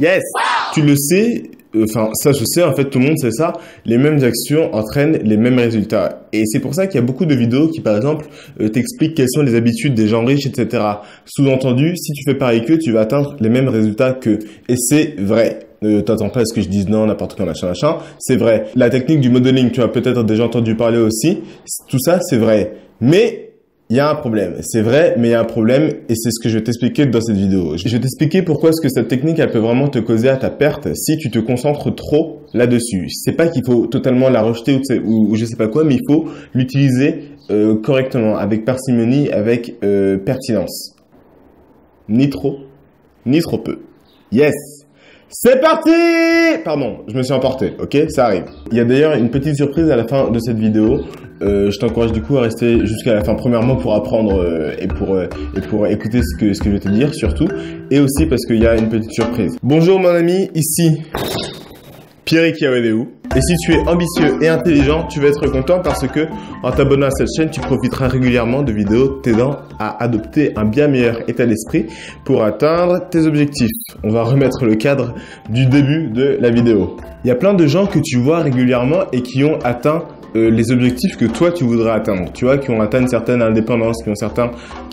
Yes. Tu le sais, enfin ça je sais, en fait tout le monde sait ça, les mêmes actions entraînent les mêmes résultats. Et c'est pour ça qu'il y a beaucoup de vidéos qui par exemple t'expliquent quelles sont les habitudes des gens riches, etc. Sous-entendu, si tu fais pareil qu'eux, tu vas atteindre les mêmes résultats qu'eux. Et c'est vrai. Ne t'attends pas à ce que je dise non, n'importe quoi, machin, machin. C'est vrai. La technique du modeling, tu as peut-être déjà entendu parler aussi. Tout ça, c'est vrai. Mais il y a un problème. C'est vrai, mais il y a un problème et c'est ce que je vais t'expliquer dans cette vidéo. Je vais t'expliquer pourquoi est-ce que cette technique, elle peut vraiment te causer à ta perte si tu te concentres trop là-dessus. C'est pas qu'il faut totalement la rejeter ou je sais pas quoi, mais il faut l'utiliser correctement, avec parcimonie, avec pertinence. Ni trop, ni trop peu. Yes! C'est parti! Pardon, je me suis emporté, ok? Ça arrive. Il y a d'ailleurs une petite surprise à la fin de cette vidéo. Je t'encourage du coup à rester jusqu'à la fin, premièrement pour apprendre et pour écouter ce que je vais te dire surtout. Et aussi parce qu'il y a une petite surprise. Bonjour mon ami, ici Pierrick Yawedeou. Et si tu es ambitieux et intelligent, tu vas être content parce que en t'abonnant à cette chaîne, tu profiteras régulièrement de vidéos t'aidant à adopter un bien meilleur état d'esprit pour atteindre tes objectifs. On va remettre le cadre du début de la vidéo. Il y a plein de gens que tu vois régulièrement et qui ont atteint les objectifs que toi tu voudrais atteindre, tu vois, qui ont atteint une certaine indépendance, qui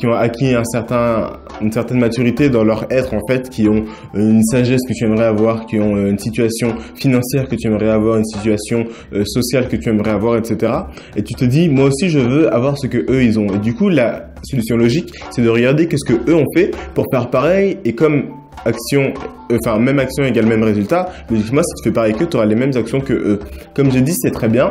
ont acquis une certaine maturité dans leur être en fait, qui ont une sagesse que tu aimerais avoir, qui ont une situation financière que tu aimerais avoir, une situation sociale que tu aimerais avoir, etc. Et tu te dis, moi aussi je veux avoir ce que eux ils ont. Et du coup la solution logique, c'est de regarder qu'est-ce que eux ont fait pour faire pareil et comme même action égale même résultat, logiquement si tu fais pareil qu'eux, tu auras les mêmes actions que eux. Comme j'ai dit, c'est très bien.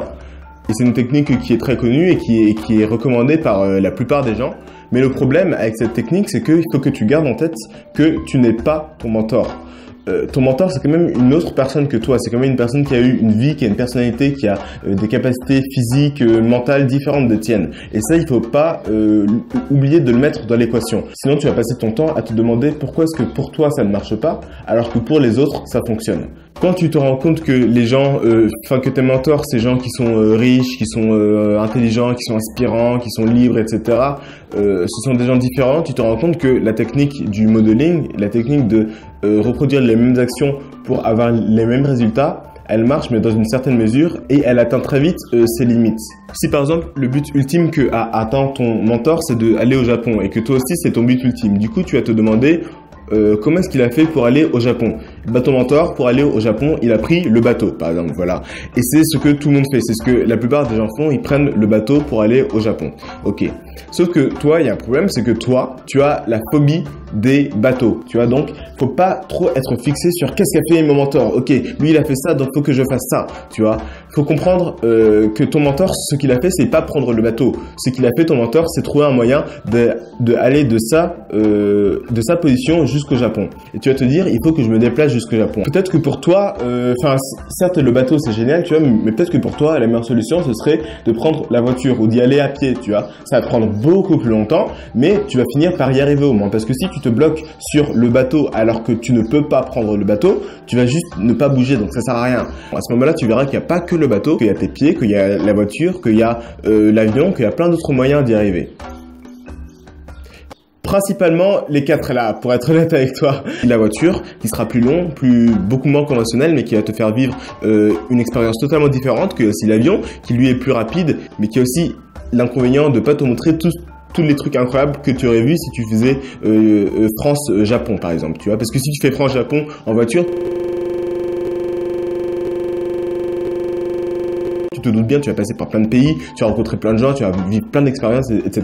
Et c'est une technique qui est très connue et qui est recommandée par la plupart des gens. Mais le problème avec cette technique, c'est qu'il faut que tu gardes en tête que tu n'es pas ton mentor. Ton mentor, c'est quand même une autre personne que toi. C'est quand même une personne qui a eu une vie, qui a une personnalité, qui a des capacités physiques, mentales différentes des tiennes. Et ça, il faut pas oublier de le mettre dans l'équation. Sinon, tu vas passer ton temps à te demander pourquoi est-ce que pour toi, ça ne marche pas, alors que pour les autres, ça fonctionne. Quand tu te rends compte que les gens, que tes mentors, ces gens qui sont riches, qui sont intelligents, qui sont inspirants, qui sont libres, etc., ce sont des gens différents, tu te rends compte que la technique du modeling, la technique de reproduire les mêmes actions pour avoir les mêmes résultats, elle marche mais dans une certaine mesure et elle atteint très vite ses limites. Si par exemple le but ultime que a atteint ton mentor c'est d'aller au Japon et que toi aussi c'est ton but ultime, du coup tu vas te demander comment est-ce qu'il a fait pour aller au Japon? Bah, ton mentor, pour aller au Japon, il a pris le bateau, par exemple, voilà. Et c'est ce que tout le monde fait, c'est ce que la plupart des gens font, ils prennent le bateau pour aller au Japon. Ok. Sauf que toi, il y a un problème, c'est que toi, tu as la phobie des bateaux, tu vois, donc faut pas trop être fixé sur qu'est-ce qu'a fait mon mentor. Ok, lui il a fait ça, donc faut que je fasse ça, tu vois. Faut comprendre que ton mentor, ce qu'il a fait, c'est pas prendre le bateau. Ce qu'il a fait, ton mentor, c'est trouver un moyen de aller de sa position jusqu'au Japon. Et tu vas te dire, il faut que je me déplace jusqu'au Japon. Peut-être que pour toi, certes le bateau c'est génial, tu vois, mais peut-être que pour toi la meilleure solution ce serait de prendre la voiture ou d'y aller à pied, tu vois. Ça va te prendre beaucoup plus longtemps, mais tu vas finir par y arriver au moins. Parce que si tu te bloques sur le bateau alors que tu ne peux pas prendre le bateau, tu vas juste ne pas bouger, donc ça sert à rien. À ce moment-là, tu verras qu'il n'y a pas que le bateau, qu'il y a tes pieds, qu'il y a la voiture, qu'il y a l'avion, qu'il y a plein d'autres moyens d'y arriver. Principalement les 4 là, pour être honnête avec toi. La voiture qui sera plus long, beaucoup moins conventionnelle, mais qui va te faire vivre une expérience totalement différente, que aussi l'avion, qui lui est plus rapide, mais qui a aussi l'inconvénient de pas te montrer tous les trucs incroyables que tu aurais vu si tu faisais France-Japon par exemple, tu vois. Parce que si tu fais France-Japon en voiture, tu te doutes bien, tu vas passer par plein de pays, tu vas rencontrer plein de gens, tu vas vivre plein d'expériences, etc.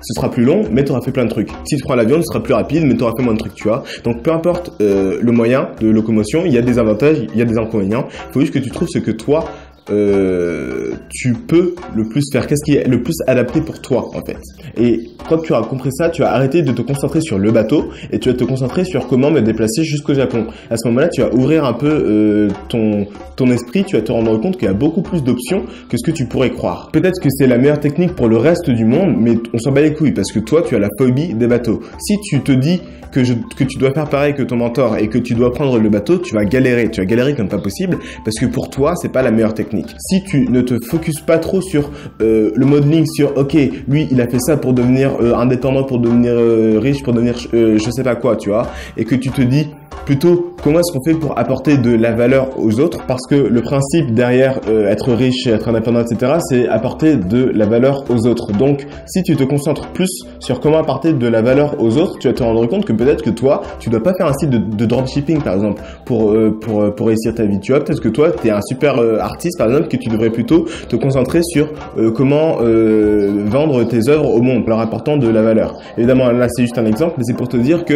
Ce sera plus long, mais tu auras fait plein de trucs. Si tu prends l'avion, ce sera plus rapide, mais tu auras fait moins de trucs, tu vois. Donc peu importe le moyen de locomotion, il y a des avantages, il y a des inconvénients. Il faut juste que tu trouves ce que toi, tu peux le plus faire, qu'est-ce qui est le plus adapté pour toi en fait. Et quand tu auras compris ça, tu vas arrêter de te concentrer sur le bateau et tu vas te concentrer sur comment me déplacer jusqu'au Japon. À ce moment-là, tu vas ouvrir un peu ton esprit, tu vas te rendre compte qu'il y a beaucoup plus d'options que ce que tu pourrais croire. Peut-être que c'est la meilleure technique pour le reste du monde, mais on s'en bat les couilles parce que toi, tu as la phobie des bateaux. Si tu te dis que tu dois faire pareil que ton mentor et que tu dois prendre le bateau, tu vas galérer comme pas possible parce que pour toi, c'est pas la meilleure technique. Si tu ne te focuses pas trop sur le modeling, sur ok, lui il a fait ça pour devenir indépendant, pour devenir riche, pour devenir je sais pas quoi, tu vois, et que tu te dis plutôt comment est-ce qu'on fait pour apporter de la valeur aux autres, parce que le principe derrière être riche, être indépendant, etc., c'est apporter de la valeur aux autres. Donc, si tu te concentres plus sur comment apporter de la valeur aux autres, tu vas te rendre compte que peut-être que toi, tu dois pas faire un site de dropshipping, par exemple, pour réussir ta vie. Tu vois, peut-être que toi, tu es un super artiste, par exemple, que tu devrais plutôt te concentrer sur comment vendre tes œuvres au monde, leur apportant de la valeur. Évidemment, là, c'est juste un exemple, mais c'est pour te dire que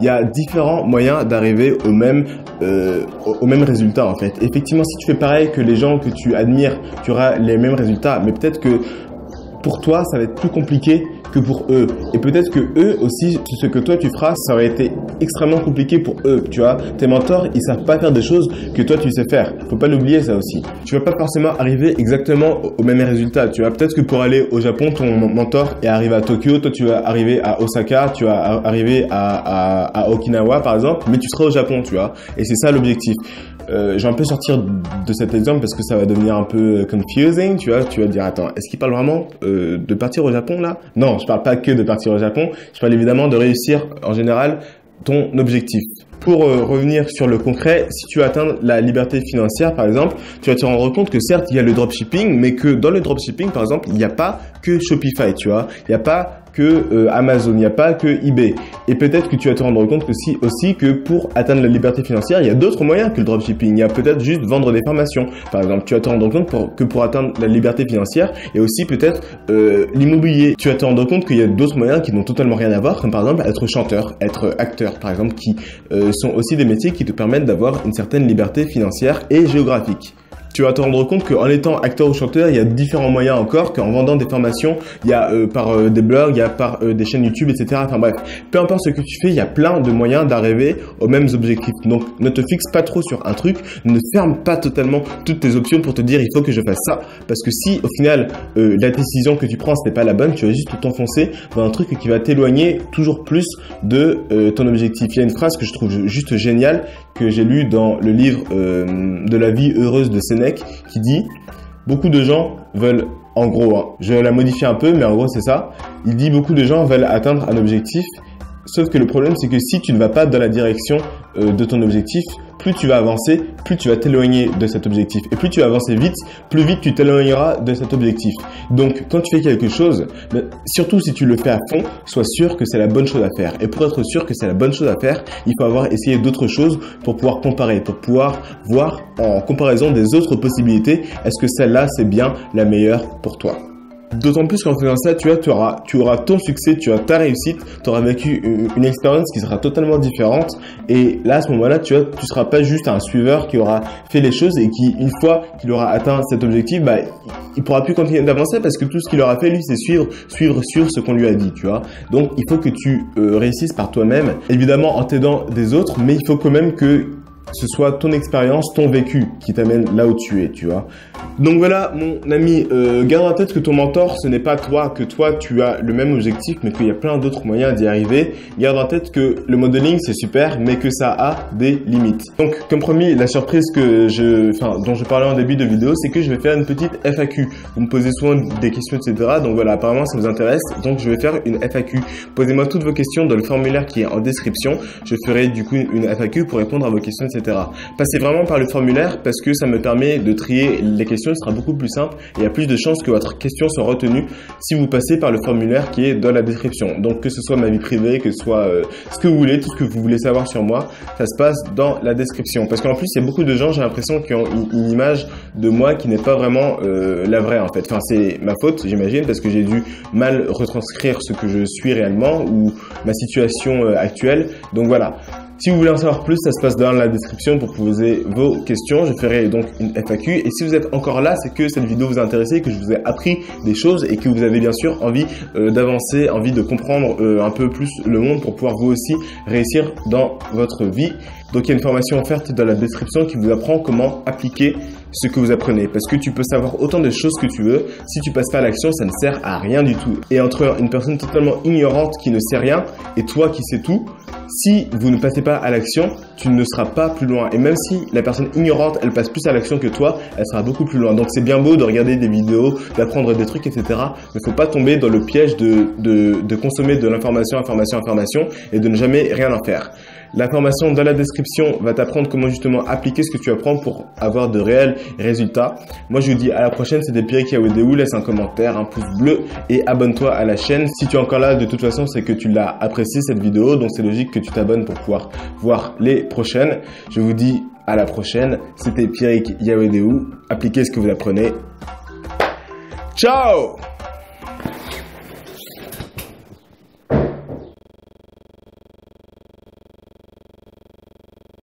il y a différents moyens d'arriver au même résultat, en fait. Effectivement, si tu fais pareil que les gens que tu admires, tu auras les mêmes résultats, mais peut-être que pour toi, ça va être plus compliqué que pour eux. Et peut-être que eux aussi, ce que toi tu feras, ça aurait été extrêmement compliqué pour eux. Tu vois, tes mentors, ils savent pas faire des choses que toi tu sais faire. Faut pas l'oublier, ça aussi. Tu vas pas forcément arriver exactement au même résultat. Tu vois, peut-être que pour aller au Japon, ton mentor est arrivé à Tokyo, toi tu vas arriver à Osaka, tu vas arriver à Okinawa par exemple, mais tu seras au Japon, tu vois. Et c'est ça l'objectif. Je vais un peu sortir de cet exemple parce que ça va devenir un peu confusing, tu vois. Tu vas te dire, attends, est-ce qu'il parle vraiment de partir au Japon là? Non, je parle pas que de partir au Japon. Je parle évidemment de réussir en général ton objectif. Pour revenir sur le concret, si tu atteins la liberté financière, par exemple, tu vas te rendre compte que certes, il y a le dropshipping, mais que dans le dropshipping, par exemple, il n'y a pas que Shopify, tu vois. Il n'y a pas que Amazon, il n'y a pas que eBay. Et peut-être que tu vas te rendre compte aussi que pour atteindre la liberté financière, il y a d'autres moyens que le dropshipping. Il y a peut-être juste vendre des formations. Par exemple, tu vas te rendre compte que pour atteindre la liberté financière, il y a aussi peut-être l'immobilier. Tu vas te rendre compte qu'il y a d'autres moyens qui n'ont totalement rien à voir, comme par exemple être chanteur, être acteur, par exemple, qui sont aussi des métiers qui te permettent d'avoir une certaine liberté financière et géographique. Tu vas te rendre compte qu'en étant acteur ou chanteur, il y a différents moyens encore, qu'en vendant des formations, il y a par des blogs, il y a par des chaînes YouTube, etc. Enfin bref, peu importe ce que tu fais, il y a plein de moyens d'arriver aux mêmes objectifs. Donc ne te fixe pas trop sur un truc, ne ferme pas totalement toutes tes options pour te dire il faut que je fasse ça. Parce que si au final la décision que tu prends ce n'est pas la bonne, tu vas juste t'enfoncer dans un truc qui va t'éloigner toujours plus de ton objectif. Il y a une phrase que je trouve juste géniale, que j'ai lue dans le livre de la vie heureuse de Sénèque, qui dit beaucoup de gens veulent, en gros, hein, je vais la modifier un peu, mais en gros c'est ça, il dit beaucoup de gens veulent atteindre un objectif, sauf que le problème c'est que si tu ne vas pas dans la direction de ton objectif, plus tu vas avancer, plus tu vas t'éloigner de cet objectif. Et plus tu vas avancer vite, plus vite tu t'éloigneras de cet objectif. Donc, quand tu fais quelque chose, surtout si tu le fais à fond, sois sûr que c'est la bonne chose à faire. Et pour être sûr que c'est la bonne chose à faire, il faut avoir essayé d'autres choses pour pouvoir comparer, pour pouvoir voir en comparaison des autres possibilités, est-ce que celle-là, c'est bien la meilleure pour toi. D'autant plus qu'en faisant ça, tu auras ton succès, tu as ta réussite, tu auras vécu une expérience qui sera totalement différente. Et là, à ce moment-là, tu seras pas juste un suiveur qui aura fait les choses et qui, une fois qu'il aura atteint cet objectif, il pourra plus continuer d'avancer parce que tout ce qu'il aura fait, lui, c'est suivre ce qu'on lui a dit, tu vois. Donc, il faut que tu réussisses par toi-même, évidemment en t'aidant des autres, mais il faut quand même que ce soit ton expérience, ton vécu qui t'amène là où tu es, tu vois. Donc voilà, mon ami, garde en tête que ton mentor, ce n'est pas toi, que toi, tu as le même objectif, mais qu'il y a plein d'autres moyens d'y arriver. Garde en tête que le modeling, c'est super, mais que ça a des limites. Donc, comme promis, la surprise dont je parlais en début de vidéo, c'est que je vais faire une petite FAQ. Vous me posez souvent des questions, etc. Donc voilà, apparemment, ça vous intéresse. Donc, je vais faire une FAQ. Posez-moi toutes vos questions dans le formulaire qui est en description. Je ferai du coup une FAQ pour répondre à vos questions, etc. Passez vraiment par le formulaire parce que ça me permet de trier les questions, ce sera beaucoup plus simple et il y a plus de chances que votre question soit retenue si vous passez par le formulaire qui est dans la description. Donc que ce soit ma vie privée, que ce soit ce que vous voulez, tout ce que vous voulez savoir sur moi, ça se passe dans la description. Parce qu'en plus, il y a beaucoup de gens, j'ai l'impression, qui ont une image de moi qui n'est pas vraiment la vraie en fait. Enfin, c'est ma faute, j'imagine, parce que j'ai dû mal retranscrire ce que je suis réellement ou ma situation actuelle. Donc voilà. Si vous voulez en savoir plus, ça se passe dans la description pour poser vos questions. Je ferai donc une FAQ. Et si vous êtes encore là, c'est que cette vidéo vous a intéressé, que je vous ai appris des choses et que vous avez bien sûr envie d'avancer, envie de comprendre un peu plus le monde pour pouvoir vous aussi réussir dans votre vie. Donc il y a une formation offerte dans la description qui vous apprend comment appliquer ce que vous apprenez. Parce que tu peux savoir autant de choses que tu veux. Si tu passes pas à l'action, ça ne sert à rien du tout. Et entre une personne totalement ignorante qui ne sait rien et toi qui sais tout, si vous ne passez pas à l'action, tu ne seras pas plus loin. Et même si la personne ignorante, elle passe plus à l'action que toi, elle sera beaucoup plus loin. Donc c'est bien beau de regarder des vidéos, d'apprendre des trucs, etc. Mais faut pas tomber dans le piège de consommer de l'information et de ne jamais rien en faire. L'information dans la description va t'apprendre comment justement appliquer ce que tu apprends pour avoir de réels résultats. Moi, je vous dis à la prochaine. C'était Pierrick Yawedeou. Laisse un commentaire, un pouce bleu et abonne-toi à la chaîne. Si tu es encore là, de toute façon, c'est que tu l'as apprécié cette vidéo. Donc, c'est logique que tu t'abonnes pour pouvoir voir les prochaines. Je vous dis à la prochaine. C'était Pierrick Yawedeou. Appliquez ce que vous apprenez. Ciao!